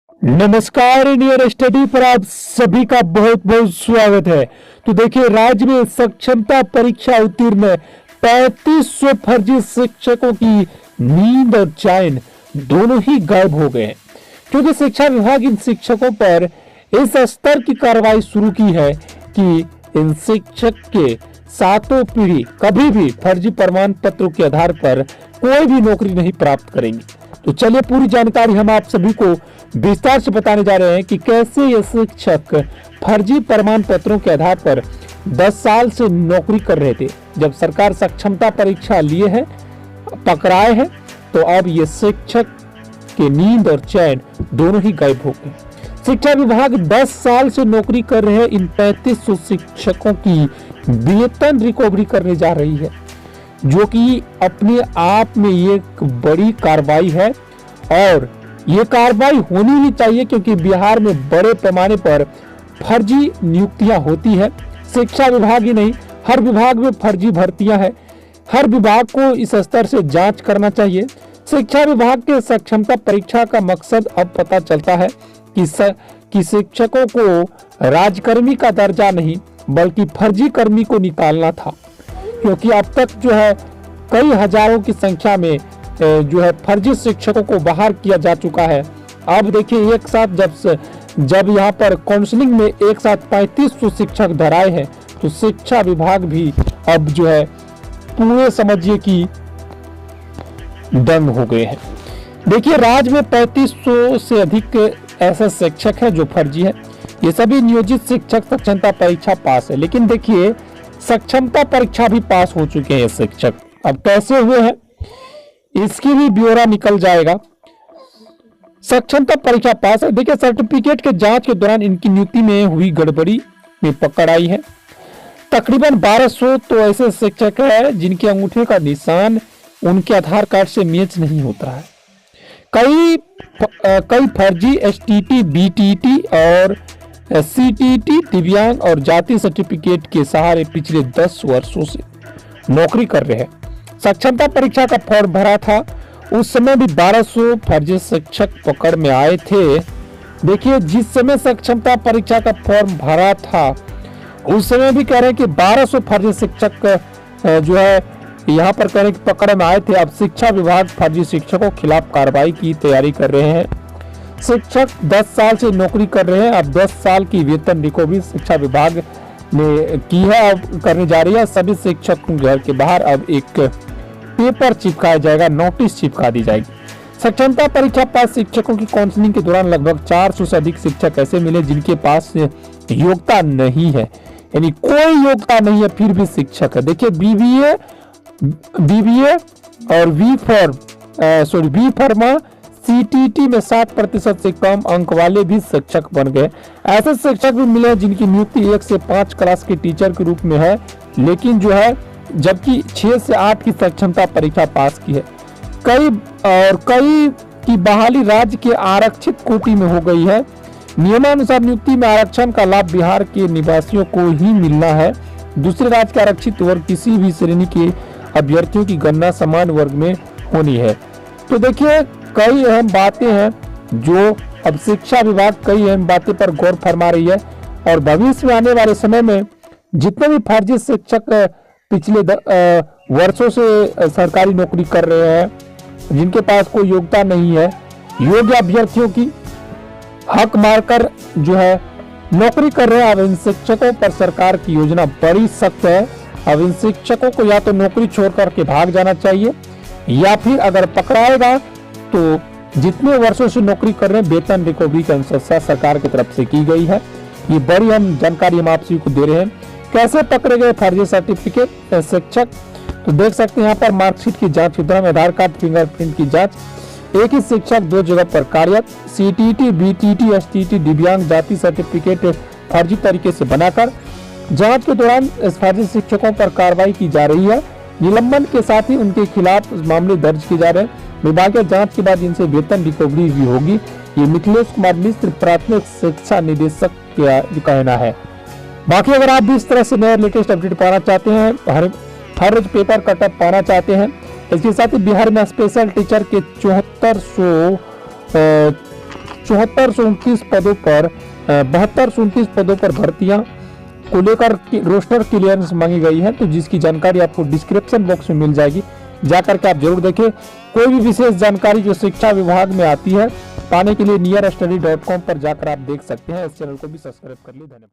नमस्कार, Indian study पर आप सभी का बहुत बहुत स्वागत है। तो देखिए, राज्य में सक्षमता परीक्षा उत्तीर्ण 3500 फर्जी शिक्षकों की नींद और चैन दोनों ही गायब हो गए हैं, क्योंकि शिक्षा विभाग इन शिक्षकों पर इस स्तर की कार्रवाई शुरू की है कि इन शिक्षक के सातों पीढ़ी कभी भी फर्जी प्रमाण पत्रों के आधार पर कोई भी नौकरी नहीं प्राप्त करेंगे। तो चलिए, पूरी जानकारी हम आप सभी को विस्तार से बताने जा रहे हैं कि कैसे ये शिक्षक फर्जी प्रमाण पत्रों के आधार पर 10 साल से नौकरी कर रहे थे। जब सरकार सक्षमता परीक्षा लिए है, पकड़ाए हैं, तो अब ये शिक्षक के नींद और चैन दोनों ही गायब हो गए। शिक्षा विभाग 10 साल से नौकरी कर रहे इन 3500 शिक्षकों की वेतन रिकवरी करने जा रही है, जो कि अपने आप में एक बड़ी कार्रवाई है और ये कार्रवाई होनी ही चाहिए, क्योंकि बिहार में बड़े पैमाने पर फर्जी नियुक्तियां होती है। शिक्षा विभाग ही नहीं, हर विभाग में फर्जी भर्तियां हैं। हर विभाग को इस स्तर से जांच करना चाहिए। शिक्षा विभाग के सक्षमता परीक्षा का मकसद अब पता चलता है कि शिक्षकों को राजकर्मी का दर्जा नहीं बल्कि फर्जी कर्मी को निकालना था, क्योंकि अब तक जो है कई हजारों की संख्या में जो है फर्जी शिक्षकों को बाहर किया जा चुका है। अब देखिए, एक साथ जब यहाँ पर काउंसलिंग में एक साथ 3500 शिक्षक धराए हैं, तो शिक्षा विभाग भी अब जो है पूरे समझिए कि दंग हो गए हैं। देखिए, राज्य में 3500 से अधिक ऐसे शिक्षक हैं जो फर्जी है। ये सभी नियोजित शिक्षक सक्षमता परीक्षा पास है, लेकिन देखिए सक्षमता परीक्षा भी पास हो चुके हैं शिक्षक। अब कैसे हुए हैं इसकी भी ब्यौरा निकल जाएगा। सक्षमता परीक्षा पास है। देखिए, सर्टिफिकेट के जांच के दौरान इनकी नियुक्ति में हुई गड़बड़ी में पकड़ आई है। तकरीबन 1200 तो ऐसे शिक्षक हैं जिनके अंगूठे का निशान उनके आधार कार्ड से मैच नहीं होता है। कई फर्जी एसटीटी, बीटीटी और सीटीटी दिव्यांग और जाति सर्टिफिकेट के सहारे पिछले 10 वर्षों से नौकरी कर रहे हैं। सक्षमता परीक्षा का फॉर्म भरा था, उस समय भी 1200 फर्जी शिक्षक पकड़ में आए थे। देखिए, जिस समय सक्षमता परीक्षा का फॉर्म भरा था उस समय भी कह रहे हैं कि 1200 फर्जी शिक्षक जो है यहाँ पर कह रहे हैं कि पकड़ में आए थे। अब शिक्षा विभाग फर्जी शिक्षकों के खिलाफ कार्रवाई की तैयारी कर रहे हैं। शिक्षक 10 साल से नौकरी कर रहे हैं। अब 10 साल की वेतन रिकवरी शिक्षा विभाग ने की है, अब करने जा रही है। सभी शिक्षक घर के बाहर अब एक पेपर चिपकाया जाएगा, नोटिस चिपका दी जाएगी। सक्षमता परीक्षा पास शिक्षकों की काउंसलिंग के दौरान लगभग 400 से अधिक शिक्षक ऐसे मिले जिनके पास योग्यता नहीं है, यानी कोई योग्यता नहीं है, फिर भी शिक्षक है। देखिए, बीबीए और बी फार्मा सीटीटी में 7% से कम अंक वाले भी शिक्षक बन गए। ऐसे शिक्षक भी मिले जिनकी नियुक्ति 1 से 5 क्लास के टीचर के रूप में है, लेकिन जो है जबकि 6 से 8 की सक्षमता परीक्षा पास की है। कई की बहाली राज्य के आरक्षित कोटि में हो गई है। नियमानुसार नियुक्ति में आरक्षण का लाभ बिहार के निवासियों को ही मिलना है। दूसरे राज्य के आरक्षित वर्ग किसी भी श्रेणी के अभ्यर्थियों की गणना समान वर्ग में होनी है। तो देखिए, कई अहम बातें हैं जो अब शिक्षा विभाग कई अहम बातें पर गौर फरमा रही है, और भविष्य में आने वाले समय में जितने भी फर्जी शिक्षक पिछले वर्षों से सरकारी नौकरी कर रहे हैं, जिनके पास कोई योग्यता नहीं है, योग्य अभ्यर्थियों की हक मारकर जो है नौकरी कर रहे हैं। अब इन शिक्षकों पर सरकार की योजना बड़ी सख्त है। अब इन शिक्षकों को या तो नौकरी छोड़ करके भाग जाना चाहिए, या फिर अगर पकड़ाएगा तो जितने वर्षों से नौकरी कर रहे हैं वेतन रिकवरी की अनुशंसा सरकार की तरफ से की गई है। ये बड़ी हम जानकारी हम आप सभी को दे रहे हैं। कैसे पकड़े गए फर्जी सर्टिफिकेट शिक्षक, तो देख सकते हैं यहाँ पर मार्कशीट की जांच के दौरान आधार कार्ड, फिंगरप्रिंट की जांच। एक ही शिक्षक 2 जगह पर कार्यरत। सीटीटी, बीटीटी, एसटीटी दिव्यांग जाति सर्टिफिकेट फर्जी तरीके से बनाकर जांच के दौरान इस फर्जी शिक्षकों पर कार्रवाई की जा रही है। निलंबन के साथ ही उनके खिलाफ मामले दर्ज किए जा रहे हैं। विभागीय जांच के बाद इनसे वेतन रिकवरी भी होगी। ये मिथिलेश कुमार मिश्र, प्राथमिक शिक्षा निदेशक का कहना है। बाकी अगर आप भी इस तरह से नए लेटेस्ट अपडेट पाना चाहते हैं, हर रोज पेपर कटअप पाना चाहते हैं, इसके साथ ही बिहार में स्पेशल टीचर के 7400 74 से 29 पदों पर 72 से 29 पदों पर भर्तियां को लेकर रोस्टर क्लियरेंस मांगी गई है, तो जिसकी जानकारी आपको डिस्क्रिप्शन बॉक्स में मिल जाएगी, जाकर के आप जरूर देखें। कोई भी विशेष जानकारी जो शिक्षा विभाग में आती है पाने के लिए nearstudy.com पर जाकर आप देख सकते हैं। इस चैनल को भी सब्सक्राइब कर लीजिए। धन्यवाद।